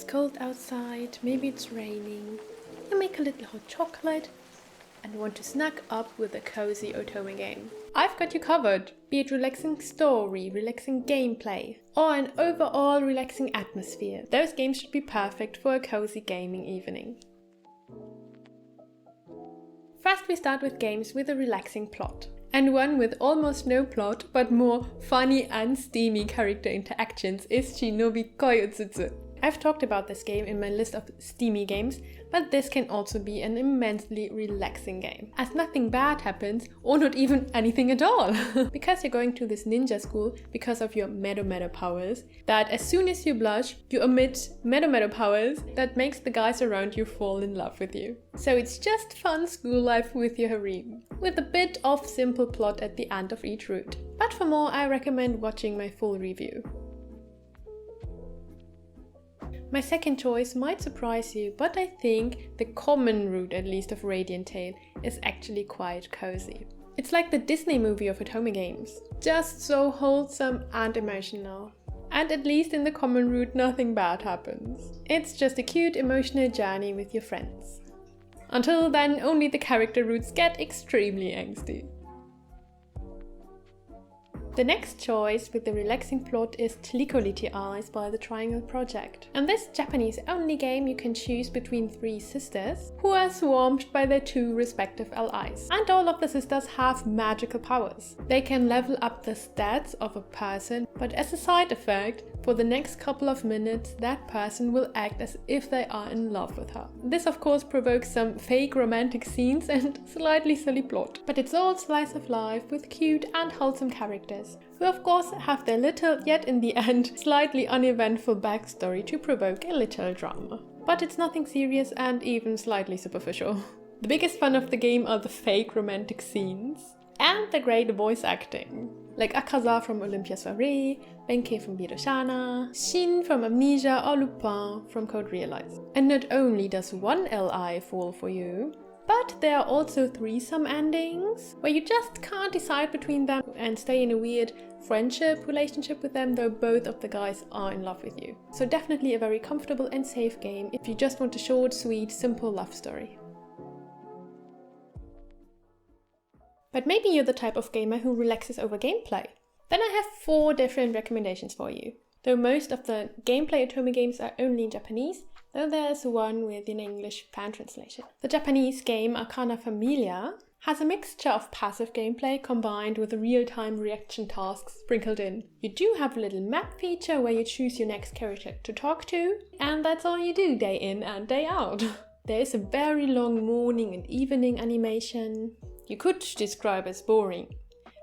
cold outside, maybe it's raining. You make a little hot chocolate and want to snug up with a cozy Otome game. I've got you covered, be it relaxing story, relaxing gameplay, or an overall relaxing atmosphere. Those games should be perfect for a cozy gaming evening. First we start with games with a relaxing plot. And one with almost no plot, but more funny and steamy character interactions is Shinobi Koyutsutsu. I've talked about this game in my list of steamy games, but this can also be an immensely relaxing game, as nothing bad happens, or not even anything at all. Because you're going to this ninja school because of your Medo powers, that as soon as you blush, you emit Medo powers that makes the guys around you fall in love with you. So it's just fun school life with your harem, with a bit of simple plot at the end of each route. But for more, I recommend watching my full review. My second choice might surprise you, but I think the common route, at least of Radiant Tale, is actually quite cozy. It's like the Disney movie of Otome games, just so wholesome and emotional. And at least in the common route, nothing bad happens. It's just a cute emotional journey with your friends. Until then, only the character routes get extremely angsty. The next choice with the relaxing plot is Tricolite Eyes by the Triangle Project. And this Japanese-only game you can choose between three sisters who are swarmed by their two respective allies. And all of the sisters have magical powers. They can level up the stats of a person, but as a side effect, for the next couple of minutes, that person will act as if they are in love with her. This of course provokes some fake romantic scenes and slightly silly plot. But it's all slice of life with cute and wholesome characters, who of course have their little, yet in the end, slightly uneventful backstory to provoke a little drama. But it's nothing serious and even slightly superficial. The biggest fun of the game are the fake romantic scenes and the great voice acting. Like Akaza from Olympia Soirée, Benkei from Yunohana, Shin from Amnesia, or Lupin from Code Realized. And not only does one LI fall for you, but there are also threesome endings, where you just can't decide between them and stay in a weird friendship relationship with them, though both of the guys are in love with you. So definitely a very comfortable and safe game if you just want a short, sweet, simple love story. But maybe you're the type of gamer who relaxes over gameplay. Then I have 4 different recommendations for you. Though most of the gameplay Otome games are only in Japanese, though there's one with an English fan translation. The Japanese game Arcana Familia has a mixture of passive gameplay combined with real-time reaction tasks sprinkled in. You do have a little map feature where you choose your next character to talk to, and that's all you do day in and day out. There is a very long morning and evening animation. You could describe as boring,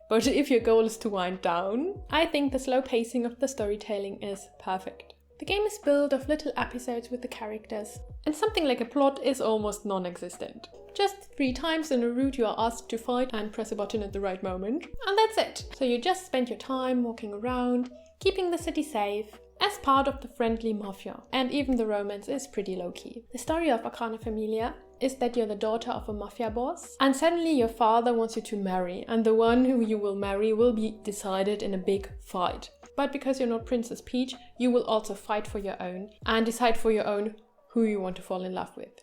but if your goal is to wind down, I think the slow pacing of the storytelling is perfect. The game is built of little episodes with the characters, and something like a plot is almost non-existent. Just 3 times in a route you are asked to fight and press a button at the right moment, and that's it. So you just spend your time walking around, keeping the city safe, as part of the friendly mafia, and even the romance is pretty low-key. The story of Arcana Familia is that you're the daughter of a mafia boss, and suddenly your father wants you to marry, and the one who you will marry will be decided in a big fight. But because you're not Princess Peach, you will also fight for your own, and decide for your own who you want to fall in love with.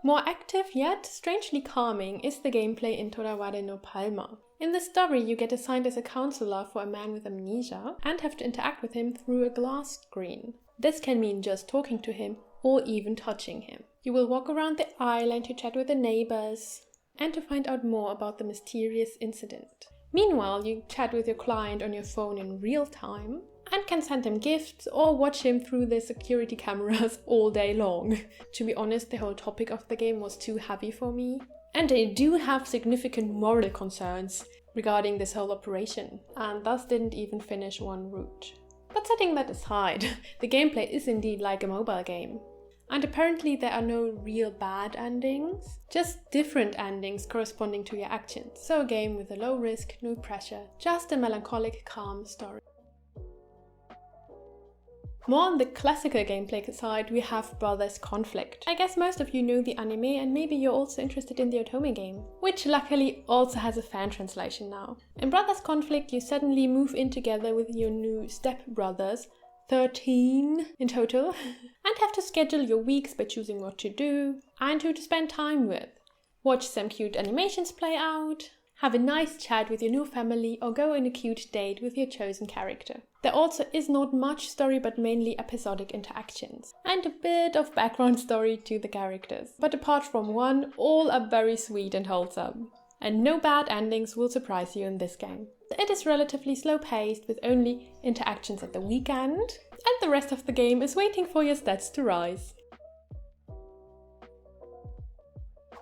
More active yet strangely calming is the gameplay in Toraware no Palma. In the story, you get assigned as a counselor for a man with amnesia and have to interact with him through a glass screen. This can mean just talking to him or even touching him. You will walk around the island to chat with the neighbors and to find out more about the mysterious incident. Meanwhile, you chat with your client on your phone in real time and can send him gifts or watch him through the security cameras all day long. To be honest, the whole topic of the game was too heavy for me. And I do have significant moral concerns regarding this whole operation, and thus didn't even finish one route. But setting that aside, the gameplay is indeed like a mobile game. And apparently there are no real bad endings, just different endings corresponding to your actions. So a game with a low risk, no pressure, just a melancholic, calm story. More on the classical gameplay side, we have Brothers Conflict. I guess most of you know the anime, and maybe you're also interested in the Otome game, which luckily also has a fan translation now. In Brothers Conflict, you suddenly move in together with your new step-brothers 13 in total, and have to schedule your weeks by choosing what to do and who to spend time with. Watch some cute animations play out, have a nice chat with your new family, or go on a cute date with your chosen character. There also is not much story but mainly episodic interactions, and a bit of background story to the characters. But apart from one, all are very sweet and wholesome. And no bad endings will surprise you in this game. It is relatively slow paced with only interactions at the weekend, and the rest of the game is waiting for your stats to rise.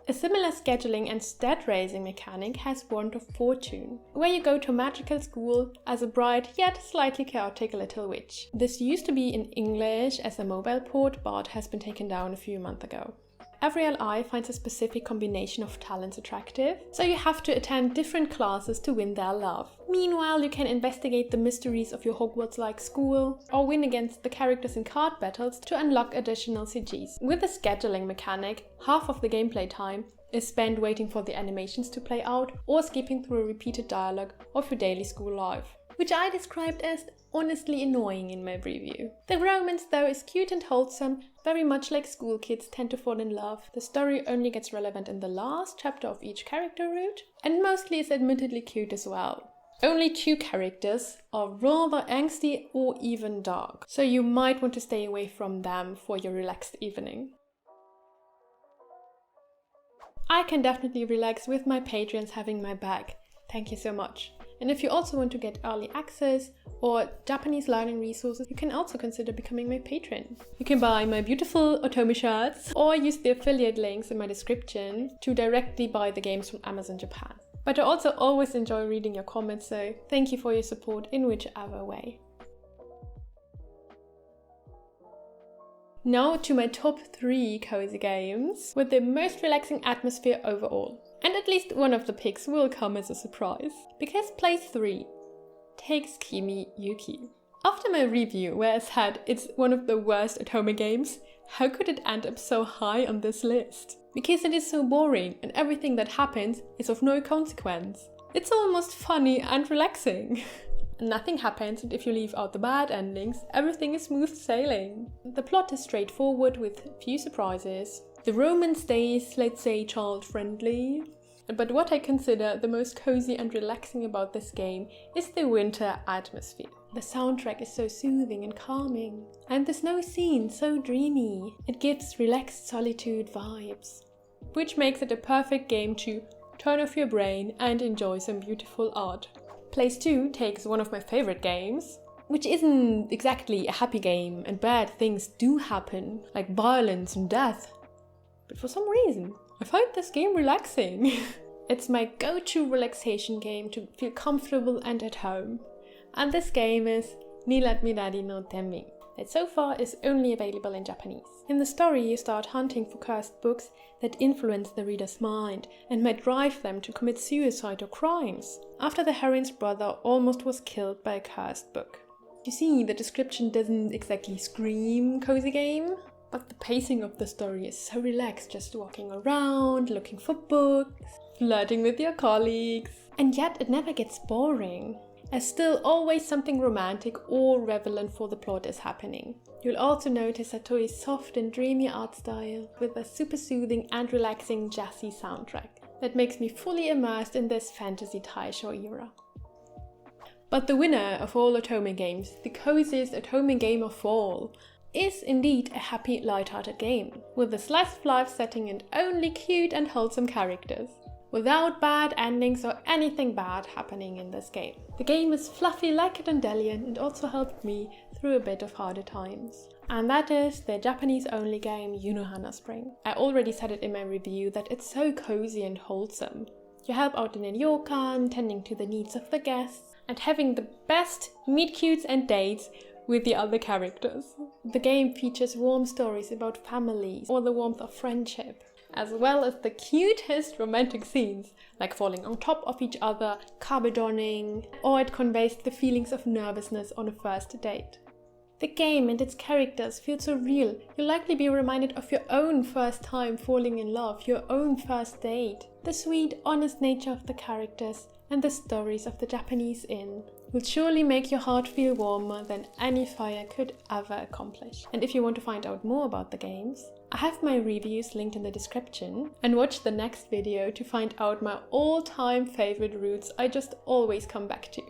A similar scheduling and stat raising mechanic has Wand of Fortune, where you go to magical school as a bright yet slightly chaotic little witch. This used to be in English as a mobile port, but has been taken down a few months ago. Every LI finds a specific combination of talents attractive, so you have to attend different classes to win their love. Meanwhile, you can investigate the mysteries of your Hogwarts-like school, or win against the characters in card battles to unlock additional CGs. With the scheduling mechanic, half of the gameplay time is spent waiting for the animations to play out or skipping through repeated dialogue of your daily school life, which I described as honestly annoying in my review. The romance though is cute and wholesome, very much like school kids tend to fall in love. The story only gets relevant in the last chapter of each character route, and mostly is admittedly cute as well. Only 2 characters are rather angsty or even dark, so you might want to stay away from them for your relaxed evening. I can definitely relax with my patrons having my back. Thank you so much. And if you also want to get early access or Japanese learning resources, you can also consider becoming my patron. You can buy my beautiful Otome shirts or use the affiliate links in my description to directly buy the games from Amazon Japan. But I also always enjoy reading your comments, so thank you for your support in whichever way. Now to my top 3 cozy games with the most relaxing atmosphere overall. And at least one of the picks will come as a surprise, because place 3 takes Kimi Yuki. After my review, where I said it's one of the worst Otome games, how could it end up so high on this list? Because it is so boring and everything that happens is of no consequence. It's almost funny and relaxing. Nothing happens, and if you leave out the bad endings, everything is smooth sailing. The plot is straightforward with few surprises. The romance stays, let's say, child-friendly. But what I consider the most cozy and relaxing about this game is the winter atmosphere. The soundtrack is so soothing and calming, and the snow scene so dreamy. It gives relaxed solitude vibes, which makes it a perfect game to turn off your brain and enjoy some beautiful art. Place 2 takes one of my favorite games, which isn't exactly a happy game, and bad things do happen, like violence and death. But for some reason, I find this game relaxing. It's my go-to relaxation game to feel comfortable and at home. And this game is Nil Ado no Otome, that so far is only available in Japanese. In the story, you start hunting for cursed books that influence the reader's mind and might drive them to commit suicide or crimes, after the heroine's brother almost was killed by a cursed book. You see, the description doesn't exactly scream cozy game, but the pacing of the story is so relaxed, just walking around, looking for books, flirting with your colleagues. And yet it never gets boring, as still always something romantic or relevant for the plot is happening. You'll also notice Satoi's soft and dreamy art style with a super soothing and relaxing jazzy soundtrack that makes me fully immersed in this fantasy Taisho era. But the winner of all Otome games, the coziest Otome game of all, is indeed a happy, light-hearted game, with a slice-of-life setting and only cute and wholesome characters, without bad endings or anything bad happening in this game. The game is fluffy like a dandelion and also helped me through a bit of harder times. And that is the Japanese-only game Yunohana Spring. I already said it in my review that it's so cozy and wholesome. You help out in a ryokan, tending to the needs of the guests, and having the best meet-cutes and dates with the other characters. The game features warm stories about families or the warmth of friendship, as well as the cutest romantic scenes, like falling on top of each other, kabedoning, or it conveys the feelings of nervousness on a first date. The game and its characters feel so real, you'll likely be reminded of your own first time falling in love, your own first date. The sweet, honest nature of the characters and the stories of the Japanese inn will surely make your heart feel warmer than any fire could ever accomplish. And if you want to find out more about the games, I have my reviews linked in the description, and watch the next video to find out my all-time favorite routes I just always come back to.